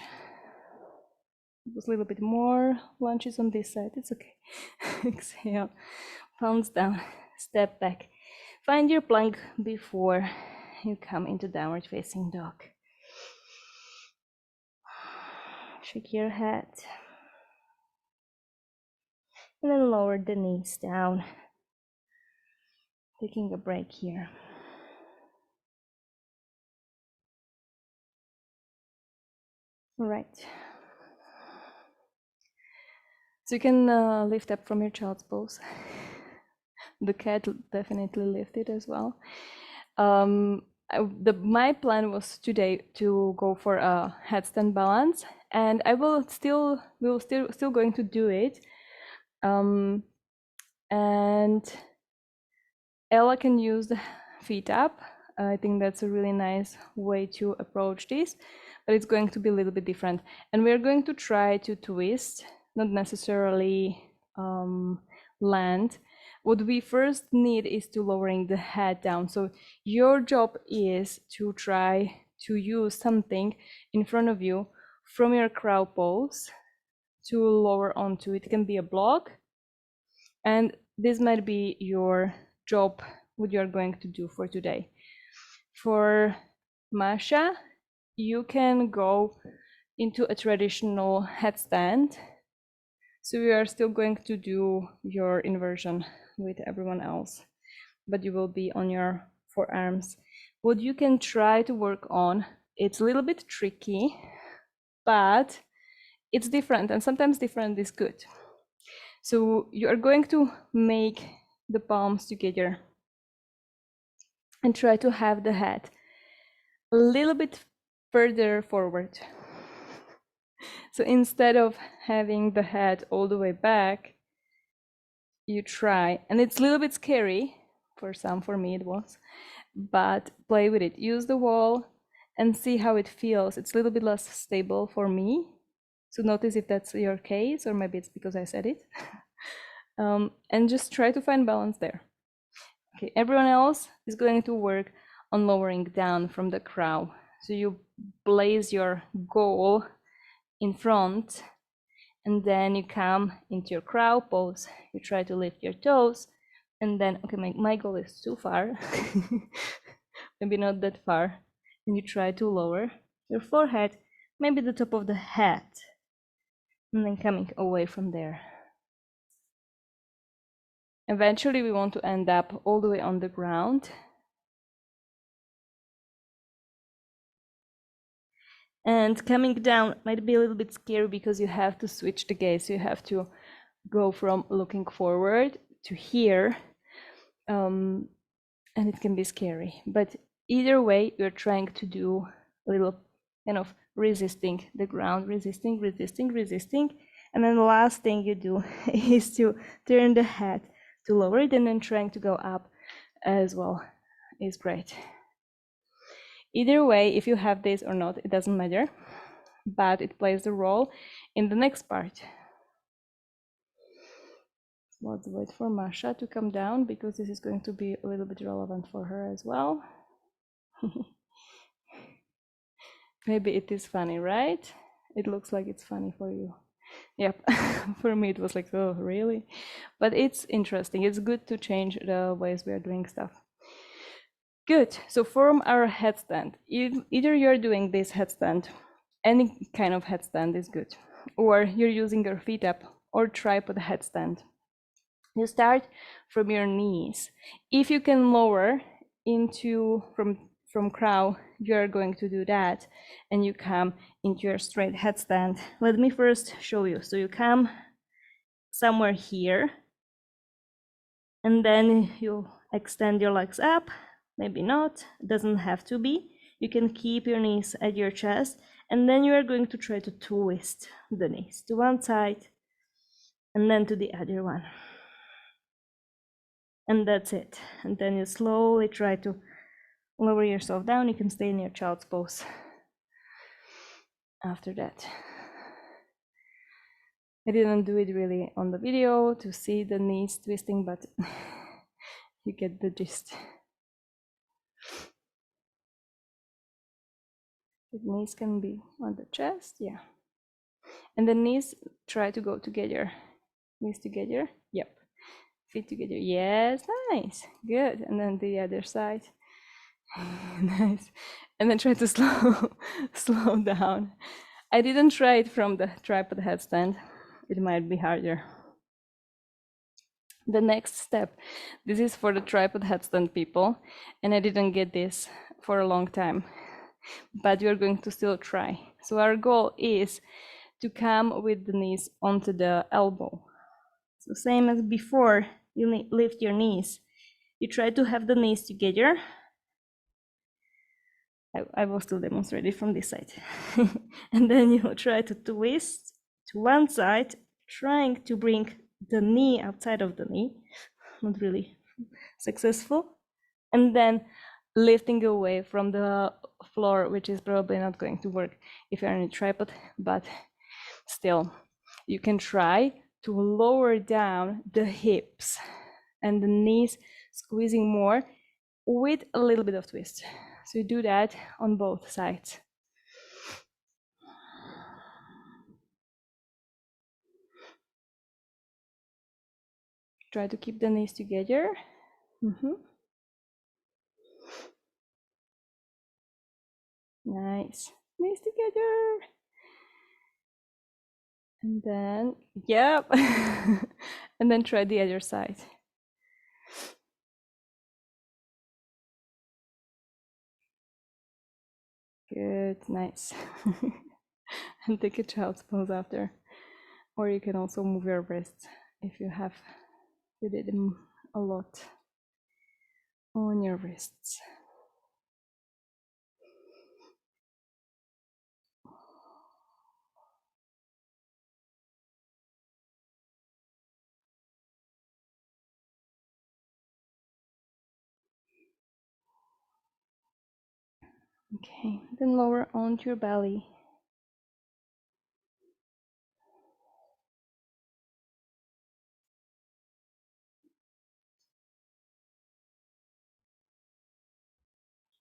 Just a little bit more lunges on this side. It's okay. Exhale. Palms down. Step back. Find your plank before you come into downward facing dog. Shake your head. And then lower the knees down. Taking a break here. All right. So you can lift up from your child's pose. The cat definitely lifted as well. my plan was today to go for a headstand balance, and I will still going to do it. And Ella can use the feet up. I think that's a really nice way to approach this, but it's going to be a little bit different. And we're going to try to twist, not necessarily land. What we first need is to lowering the head down. So your job is to try to use something in front of you from your crow pose to lower onto. It can be a block, and this might be your job, what you're going to do for today. For Masha, you can go into a traditional headstand. So we are still going to do your inversion with everyone else, but you will be on your forearms. What you can try to work on, it's a little bit tricky, but it's different, and sometimes different is good. So you are going to make the palms together and try to have the head a little bit further forward. So instead of having the head all the way back, you try, and it's a little bit scary for some, for me it was, but play with it. Use the wall and see how it feels. It's a little bit less stable for me. So notice if that's your case, or maybe it's because I said it. And just try to find balance there. Okay, everyone else is going to work on lowering down from the crow. So you place your goal in front, and then you come into your crow pose. You try to lift your toes, and then, okay, my goal is too far, maybe not that far. And you try to lower your forehead, maybe the top of the head, and then coming away from there. Eventually, we want to end up all the way on the ground. And coming down might be a little bit scary because you have to switch the gaze. You have to go from looking forward to here, and it can be scary. But either way, you're trying to do a little kind of resisting the ground, resisting. And then the last thing you do is to turn the head to lower it, and then trying to go up as well is great. Either way, if you have this or not, it doesn't matter, but it plays a role in the next part. Let's wait for Masha to come down, because this is going to be a little bit relevant for her as well. Maybe it is funny, right? It looks like it's funny for you. Yep, for me it was like, oh, really? But it's interesting. It's good to change the ways we are doing stuff. Good, so form our headstand. Either you're doing this headstand, any kind of headstand is good, or you're using your feet up, or tripod headstand. You start from your knees. If you can lower into from crow, you're going to do that, and you come into your straight headstand. Let me first show you. So you come somewhere here, and then you extend your legs up. Maybe not, it doesn't have to be. You can keep your knees at your chest, and then you are going to try to twist the knees to one side and then to the other one. And that's it. And then you slowly try to lower yourself down. You can stay in your child's pose after that. I didn't do it really on the video to see the knees twisting, but you get the gist. The knees can be on the chest, yeah. And the knees try to go together. Knees together, yep. Feet together, yes, nice, good. And then the other side, nice. And then try to slow down. I didn't try it from the tripod headstand. It might be harder. The next step, this is for the tripod headstand people, and I didn't get this for a long time, but you're going to still try. So our goal is to come with the knees onto the elbow. So same as before, you lift your knees. You try to have the knees together, I will still demonstrate it from this side. And then you try to twist to one side, trying to bring the knee outside of the knee. Not really successful. And then lifting away from the floor, which is probably not going to work if you're on a tripod, but still, you can try to lower down the hips and the knees, squeezing more with a little bit of twist. So you do that on both sides. Try to keep the knees together. Nice. Knees together. And then, yep. And then try the other side. Good, nice. And take a child's pose after. Or you can also move your wrists if you have you did them a lot on your wrists. Okay, then lower onto your belly.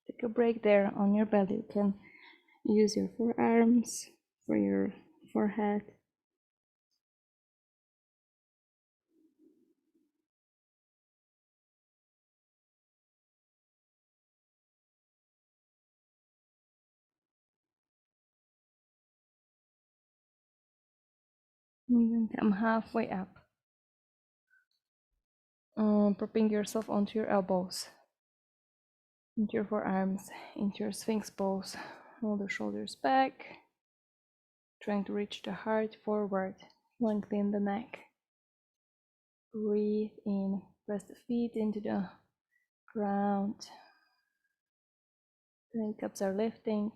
Take a break there on your belly. You can use your forearms for your forehead. And then come halfway up. Propping yourself onto your elbows, into your forearms, into your Sphinx pose. Roll the shoulders back, trying to reach the heart forward, lengthen the neck. Breathe in, press the feet into the ground. The kneecaps are lifting.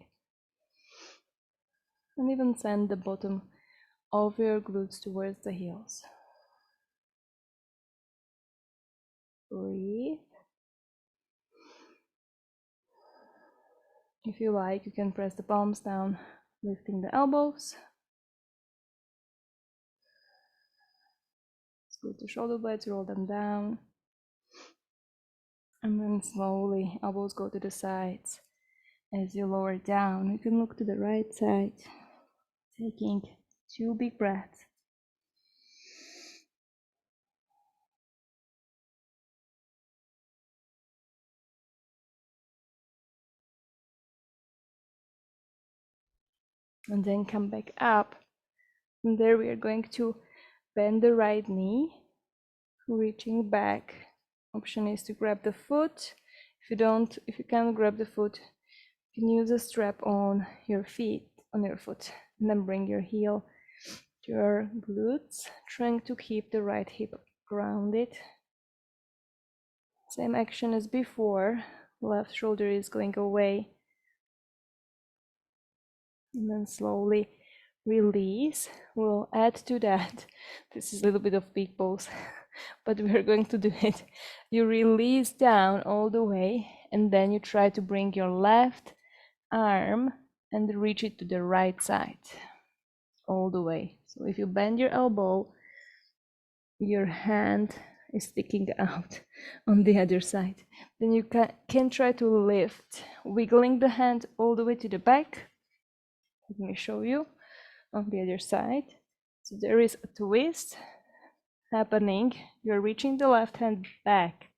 And even send the bottom of your glutes towards the heels. Breathe. If you like, you can press the palms down, lifting the elbows. Squeeze the shoulder blades, roll them down. And then slowly, elbows go to the sides. As you lower down, you can look to the right side, taking 2 big breaths. And then come back up. From there, we are going to bend the right knee, reaching back. Option is to grab the foot. If you can't grab the foot, you can use a strap on your feet, on your foot, and then bring your heel to your glutes, trying to keep the right hip grounded. Same action as before. Left shoulder is going away. And then slowly release. We'll add to that. This is a little bit of big pose, but we're going to do it. You release down all the way, and then you try to bring your left arm and reach it to the right side all the way. So if you bend your elbow, your hand is sticking out on the other side. Then you can try to lift, wiggling the hand all the way to the back. Let me show you on the other side. So there is a twist happening. You're reaching the left hand back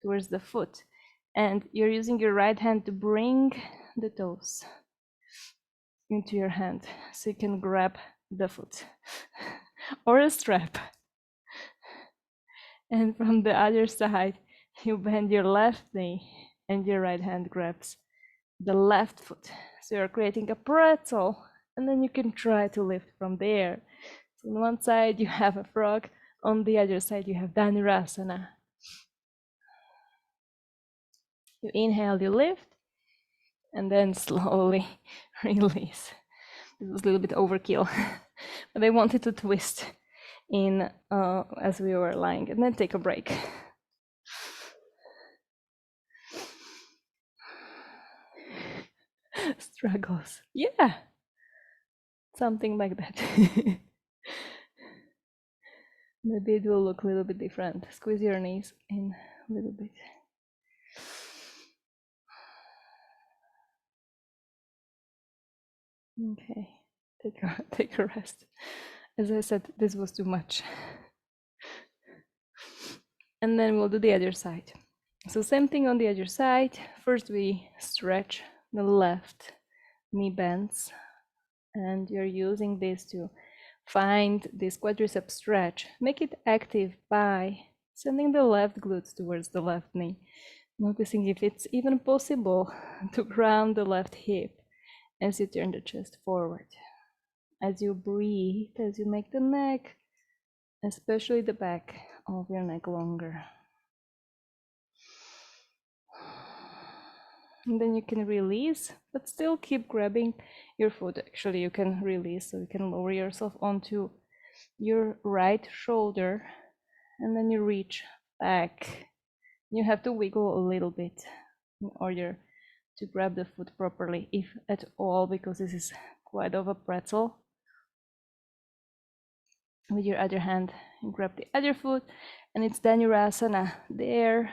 towards the foot, and you're using your right hand to bring the toes into your hand so you can grab the foot or a strap. And from the other side, you bend your left knee and your right hand grabs the left foot. So you're creating a pretzel, and then you can try to lift from there. So on one side you have a frog, on the other side you have Dhanurasana. You inhale, you lift, and then slowly release. It was a little bit overkill, but I wanted to twist in as we were lying, and then take a break. Struggles. Yeah, something like that. Maybe it will look a little bit different. Squeeze your knees in a little bit. Okay, take a rest. As I said, this was too much. And then we'll do the other side. So same thing on the other side. First we stretch the left knee bends, and you're using this to find this quadricep stretch. Make it active by sending the left glutes towards the left knee, noticing if it's even possible to ground the left hip as you turn the chest forward. As you breathe, as you make the neck, especially the back of your neck, longer. And then you can release, but still keep grabbing your foot. Actually, you can release, so you can lower yourself onto your right shoulder, and then you reach back. You have to wiggle a little bit in order to grab the foot properly, if at all, because this is quite of a pretzel. With your other hand, you grab the other foot, and it's Dhanurasana there.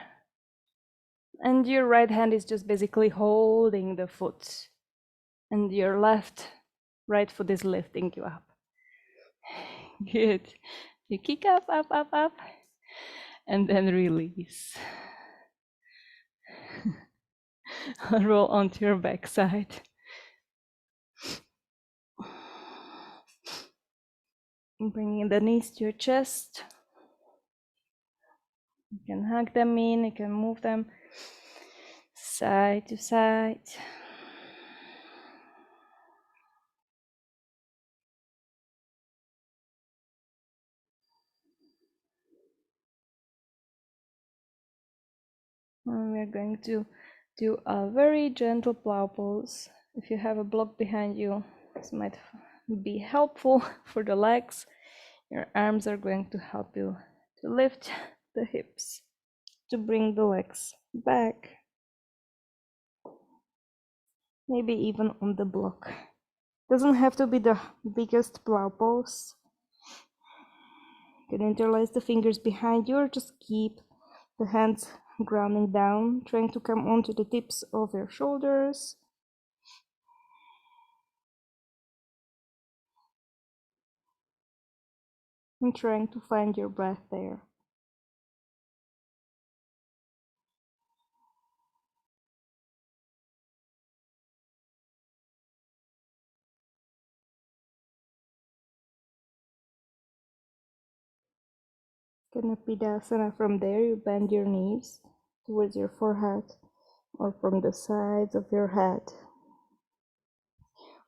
And your right hand is just basically holding the foot, and your right foot is lifting you up. Good. You kick up, up, up, up, and then release. Roll onto your backside. Bringing the knees to your chest. You can hug them in, you can move them side to side. And we're going to do a very gentle plow pose. If you have a block behind you, this might be helpful for the legs. Your arms are going to help you to lift the hips, to bring the legs back, maybe even on the block. Doesn't have to be the biggest plow pose. You can interlace the fingers behind you, or just keep the hands grounding down, trying to come onto the tips of your shoulders. And trying to find your breath there. Kanapidasana, from there you bend your knees towards your forehead or from the sides of your head.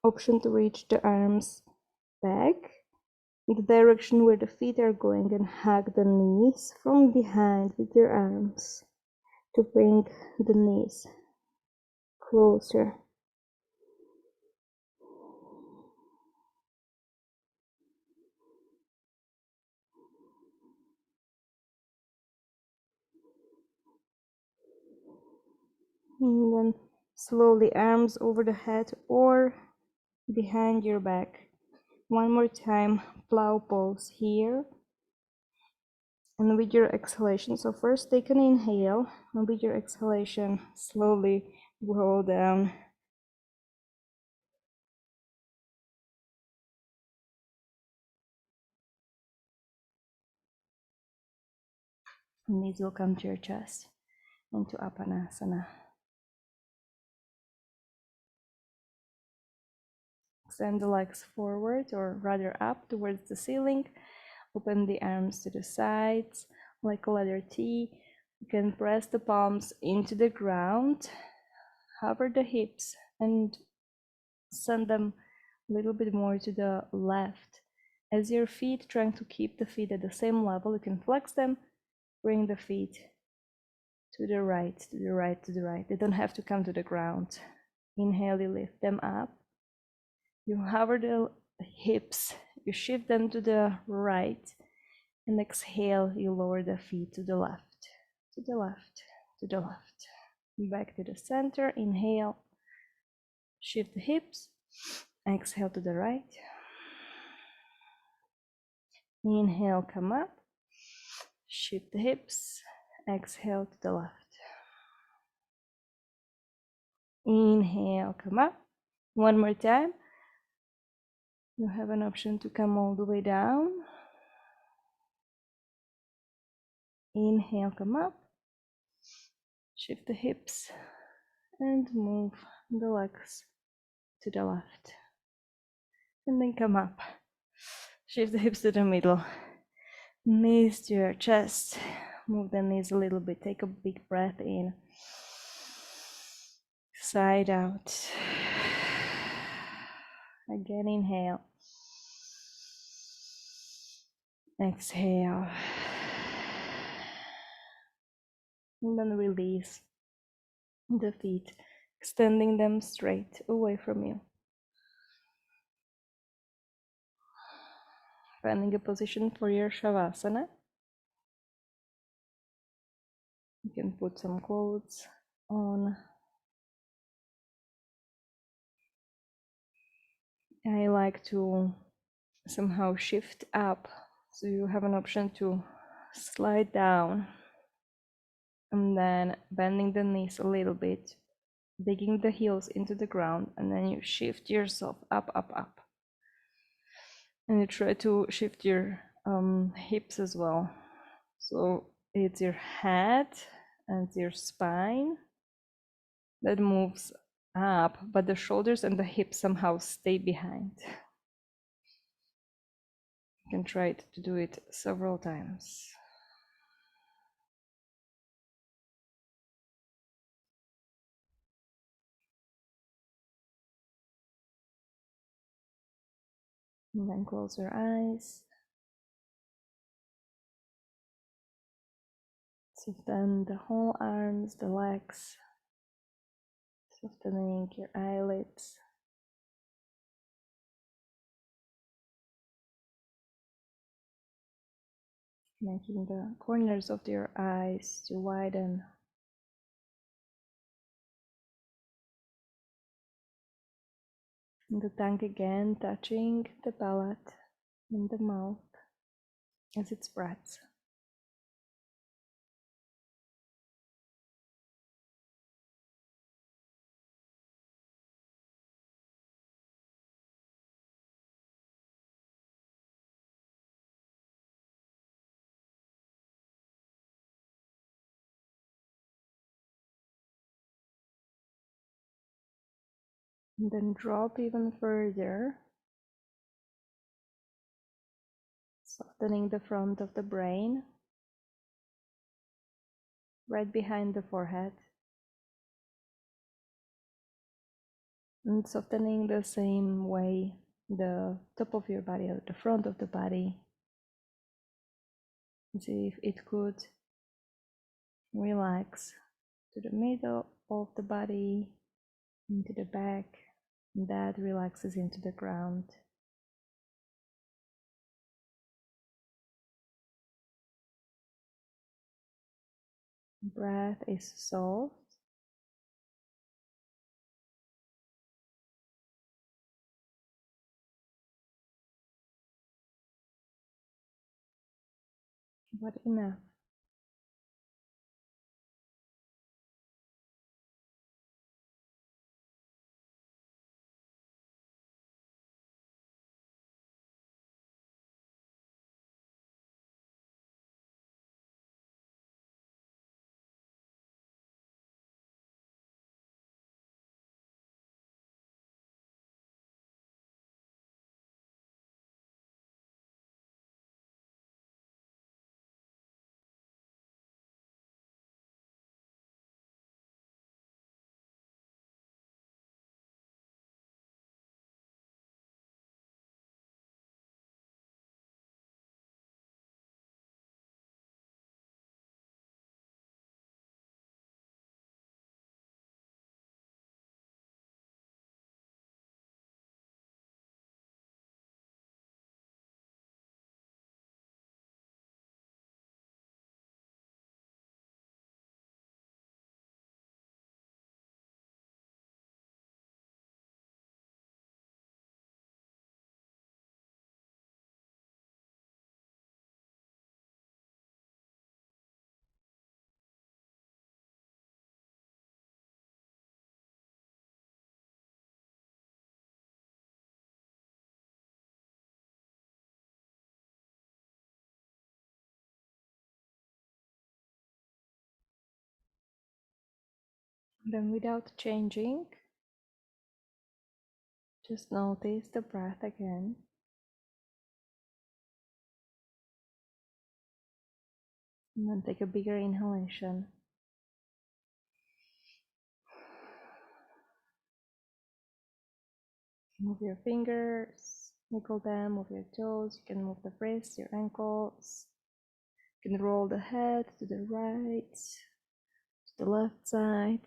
Option to reach the arms back in the direction where the feet are going, and hug the knees from behind with your arms to bring the knees closer. And then slowly arms over the head or behind your back. One more time, plow pose here. And with your exhalation, so first take an inhale, and with your exhalation, slowly roll down. Knees will come to your chest, into Apanasana. Extend the legs forward, or rather up towards the ceiling. Open the arms to the sides like a letter T. You can press the palms into the ground, hover the hips, and send them a little bit more to the left. As your feet, trying to keep the feet at the same level, you can flex them, bring the feet to the right, to the right, to the right. They don't have to come to the ground. Inhale, you lift them up. You hover the hips, you shift them to the right, and exhale, you lower the feet to the left, to the left, to the left. Back to the center, inhale, shift the hips, exhale to the right. Inhale, come up, shift the hips, exhale to the left. Inhale, come up. One more time. You have an option to come all the way down. Inhale, come up. Shift the hips and move the legs to the left. And then come up. Shift the hips to the middle. Knees to your chest. Move the knees a little bit. Take a big breath in. Side out. Again, inhale. Exhale. And then release the feet, extending them straight away from you. Finding a position for your Shavasana. You can put some clothes on. I like to somehow shift up, so you have an option to slide down and then bending the knees a little bit, digging the heels into the ground, and then you shift yourself up, up, up. And you try to shift your hips as well. So it's your head and your spine that moves up, but the shoulders and the hips somehow stay behind. You can try to do it several times. And then close your eyes. Soften the whole arms, the legs, softening your eyelids. Making the corners of your eyes to widen. And the tongue again touching the palate and the mouth as it spreads. And then drop even further, softening the front of the brain, right behind the forehead. And softening the same way the top of your body or the front of the body. See if it could relax to the middle of the body, into the back, and that relaxes into the ground. Breath is soft. But enough. Then without changing, just notice the breath again. And then take a bigger inhalation. Move your fingers, wiggle them, move your toes. You can move the wrists, your ankles. You can roll the head to the right, to the left side.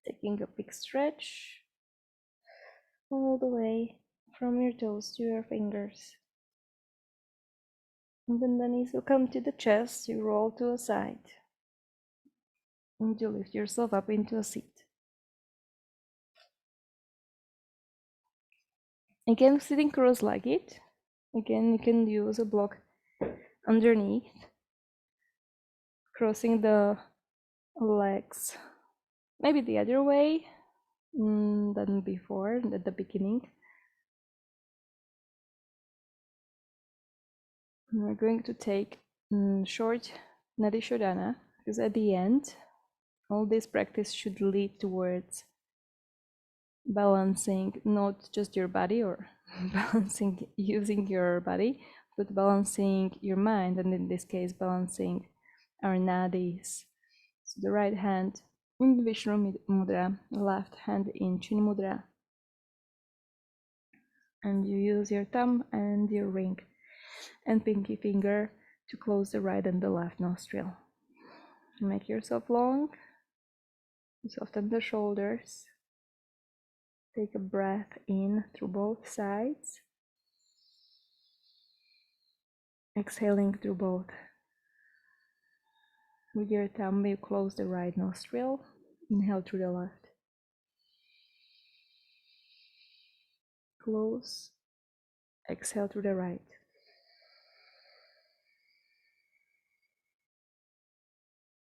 Taking a big stretch all the way from your toes to your fingers. And when the knees will come to the chest, you roll to a side. And you lift yourself up into a seat. Again, sitting cross-legged. Again, you can use a block underneath, crossing the legs maybe the other way than before at the beginning. And we're going to take short Nadi Shodhana, because at the end, all this practice should lead towards balancing not just your body or balancing using your body, but balancing your mind, and in this case, balancing our nadis. So the right hand in Vishnu Mudra, left hand in Chin Mudra. And you use your thumb and your ring and pinky finger to close the right and the left nostril. Make yourself long, soften the shoulders. Take a breath in through both sides, exhaling through both. With your thumb, you close the right nostril, inhale through the left. Close, exhale through the right.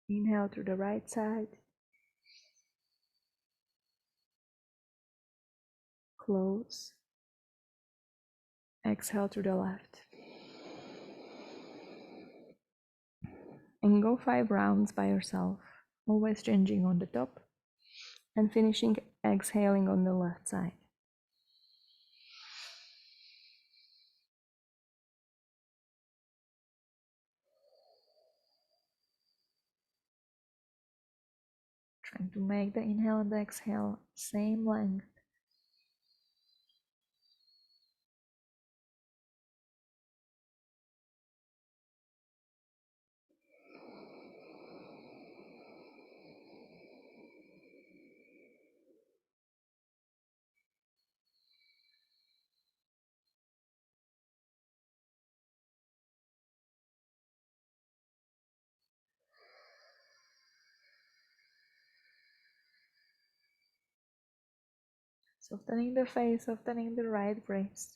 Inhale through the right side. Close, exhale through the left. And go 5 rounds by yourself, always changing on the top and finishing exhaling on the left side. Trying to make the inhale and the exhale same length. Softening the face, softening the right breast.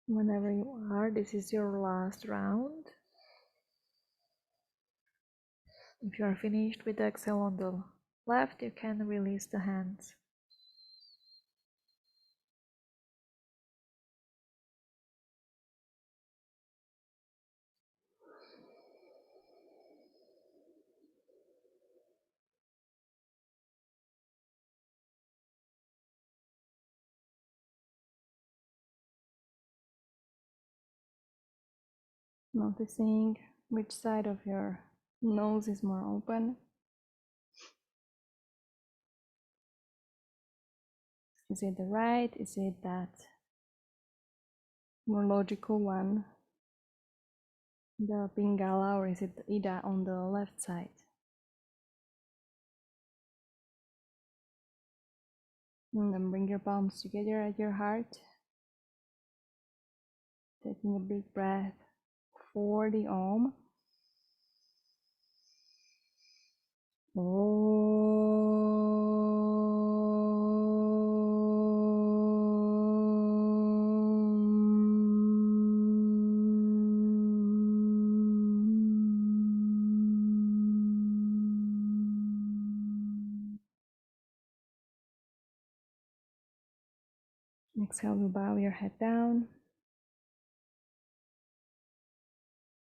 Whenever you are, this is your last round. If you are finished with the exhale on the left, you can release the hands. Noticing which side of your nose is more open. Is it the right? Is it that more logical one? The Pingala, or is it the Ida on the left side? And then bring your palms together at your heart. Taking a big breath for the Om. Exhale to bow your head down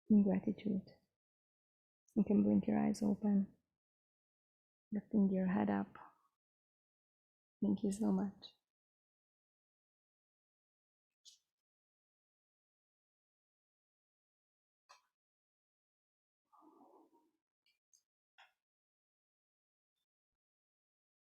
in gratitude. You can blink your eyes open, lifting your head up. Thank you so much.